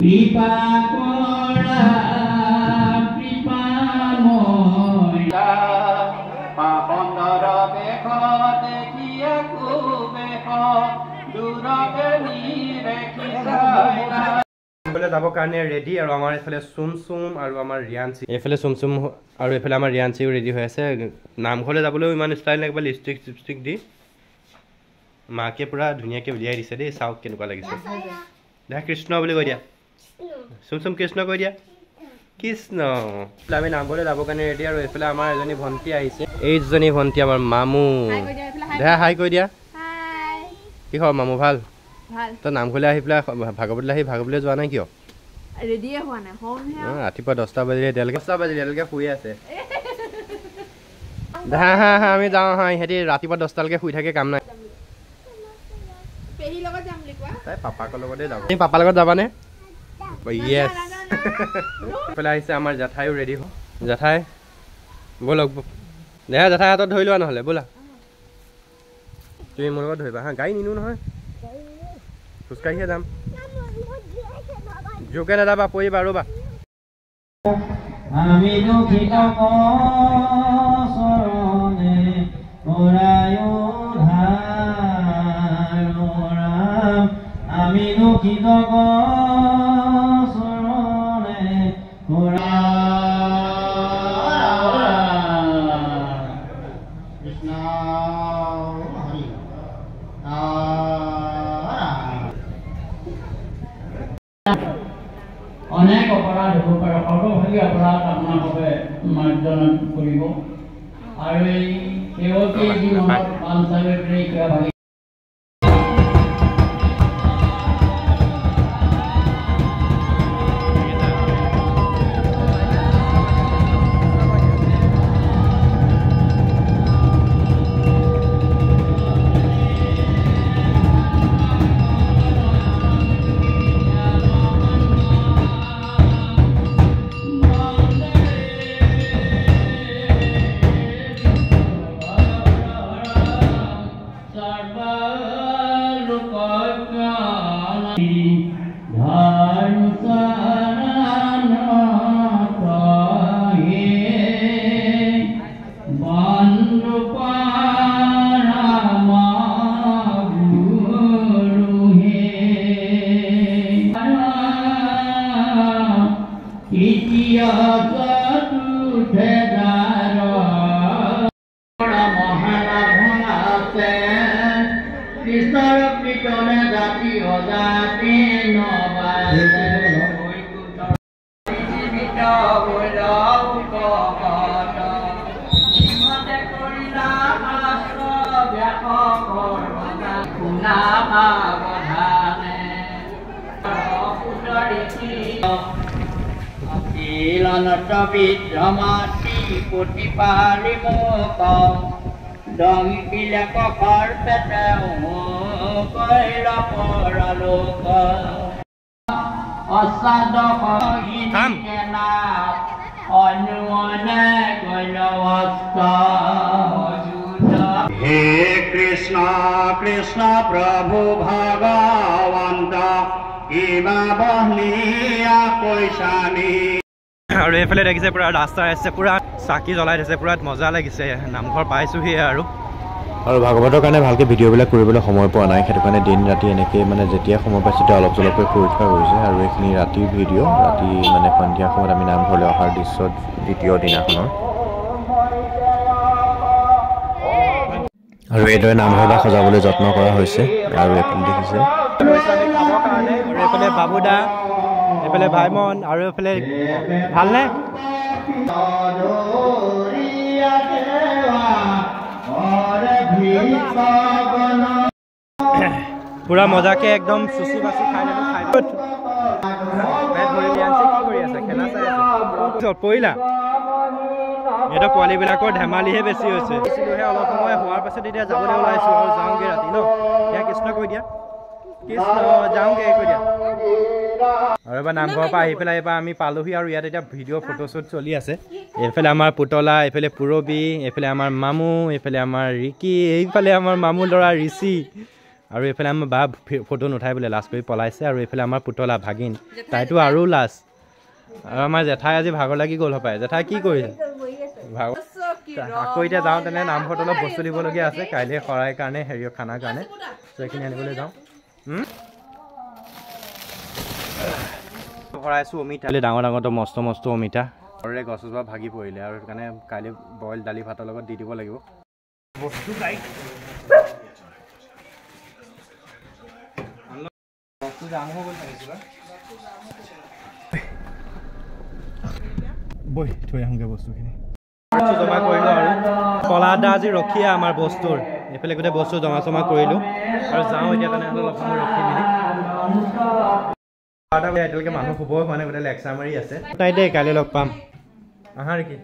কৃপা কৰা কৃপাময় পাপন্দৰ বেশ দেখিয়ে কুবেশ দূৰতে নিৰেখিছা যাব কাৰণে ৰেডি আৰু আমাৰ এফালে চুমচুম আৰু আমাৰ ৰিয়াঞ্চি এফালে চুমচুম আৰু এফালে আমাৰ ৰিয়াঞ্চিও ৰেডি হৈ আছে নামঘৰলৈ যাবলৈও ইমান ষ্টাইল লাগিব লিপষ্টিক দি মাকে পুৰা ধুনীয়াকৈ উলিয়াই দিছে দেই চাওক কেনেকুৱা লাগিছে দেখা কৃষ্ণ বুলি কৈ দিয়া চুমচুম কৃষ্ণ কৈ দিয়া কৃষ্ণ আমি নামঘৰলৈ যাবৰ কাৰণে ৰেডি আৰু এইফালে আমাৰ এজনী ভণ্টি আহিছে এইজনী ভণ্টি আমাৰ মামু দেখা হাই কৈ দিয়া কি খবৰ মামু ভাল তো নামঘৰলৈ আহি পেলাই ভাগৱতলৈ যোৱা নাই কিয় ৰাতিপুৱা 10টা বাজিলে এতিয়ালৈকে শুই আছে আমি যাওঁ ইহঁতি ৰাতিপুৱা 10টালৈকে শুই থাকে কাম নাই তাই পাপাকৰ লগতে যাব তুমি পাপাৰ লগত যাবানে য়েছ এইফালে আহিছে আমাৰ জেঠাইও ৰেডি হ জেঠাই ব'লক দেখা জেঠাই হাতত ধৰি লোৱা নহ'লে ব'লা তুমি মোৰ লগত ধৰিবা গাড়ী নিনো নহয় খোজকাঢ়িহে যাম জোকে নাযাবা পৰিবা ৰ'বা আমি দুখিত চৰণে কৰায়ো ধাৰ আমি দুখিত চৰণে কৰা কৃষ্ণ হৰি অনেক অপৰাধ হ'ব পাৰে সৰ্বভাগী অপৰাধ আপোনালোকে মাৰ্জনা কৰিব আৰু এই সেৱকে যি মনত পাঞ্চালে কিবা ভাগি বিদ্যমাতি প্ৰতিপালি মোক দং বিলাক পেটে কৈল পৰলোক অসাধক অনুমনে কৈল হে কৃষ্ণ কৃষ্ণ প্ৰভু ভগৱন্ত কিবা বহনীয়া কৈছানি আৰু এইফালে দেখিছে পুৰা ৰাস্তা আছে পুৰা চাকি জ্বলাই দিছে পুৰা মজা লাগিছে নামঘৰ পাইছোহি আৰু ভাগৱতৰ কাৰণে ভালকৈ ভিডিঅ'বিলাক কৰিবলৈ সময় পোৱা নাই সেইটো কাৰণে দিন ৰাতি এনেকৈ মানে যেতিয়া সময় পাইছোঁ তেতিয়া অলপ চলপকৈ কৰি থোৱা গৈছে আৰু এইখিনি ৰাতিৰ ভিডিঅ' ৰাতি মানে সন্ধিয়া সময়ত আমি নামঘৰলৈ অহাৰ দৃশ্যত দ্বিতীয় দিনাখনৰ আৰু এইদৰে নামঘৰবিলাক সজাবলৈ যত্ন কৰা হৈছে আৰু এইফালে দেখিছে এইফালে বাবুদা এইফালে ভাইমন আৰু এইফালে ভালনে পুৰা মজাকে একদম চুচি বাচি খাই ল'লো পৰিলা এটা পোৱালিবিলাকৰ ধেমালিহে বেছি হৈছে অলপ সময় হোৱাৰ পাছত এতিয়া যাবলৈ ওলাইছোঁ আৰু যাওঁগৈ ৰাতি ন এতিয়া কৃষ্ণ কৈ দিয়া কৃষ্ণ যাওঁগৈ কৈ দিয়া আৰু এবাৰ নামঘৰৰ পৰা আহি পেলাই এবাৰ আমি পালোহি আৰু ইয়াত এতিয়া ভিডিঅ' ফটোশ্বুট চলি আছে এইফালে আমাৰ পুতলা এইফালে পুৰবী এইফালে আমাৰ মামু এইফালে আমাৰ ৰিকি এইফালে আমাৰ মামু ল'ৰা ঋষি আৰু এইফালে আমাৰ বা ফটো নুঠাই বোলে লাজ কৰি পলাইছে আৰু এইফালে আমাৰ পুতলা ভাগিন তাইতো আৰু লাজ আৰু আমাৰ জেঠাই আজি ভাগৰ লাগি গ'ল হপায় জেঠাই কি কৰিছে আকৌ এতিয়া যাওঁ তেনে নামঘৰত অলপ বস্তু দিবলগীয়া আছে কাইলৈ শৰাই কাৰণে হেৰি খানাৰ কাৰণে ত' এইখিনি আনিবলৈ যাওঁ ভৰাইছোঁ অমিতা ডাঙৰ ডাঙৰটো মস্ত মস্ত অমিতা ঘৰৰে গছজোপা ভাগি পৰিলে আৰু সেইকাৰণে কাইলৈ বইল দালি ভাতৰ লগত দি দিব লাগিব বস্তু বৈ থৈ আহোঁগৈ বস্তুখিনি জমা কৰিলোঁ আৰু কলাদা আজি ৰখিয়ে আমাৰ বস্তুৰ এইফালে গোটেই বস্তু জমা চমা কৰিলোঁ আৰু যাওঁ এতিয়া তেনেহ'লে অলপ সময় ৰখি মেলি এতিয়ালৈকে মানুহ শুবই হোৱা নাই গোটেই লেকচাৰ মাৰি আছে তাই দেই কাইলৈ লগ পাম আহা নেকি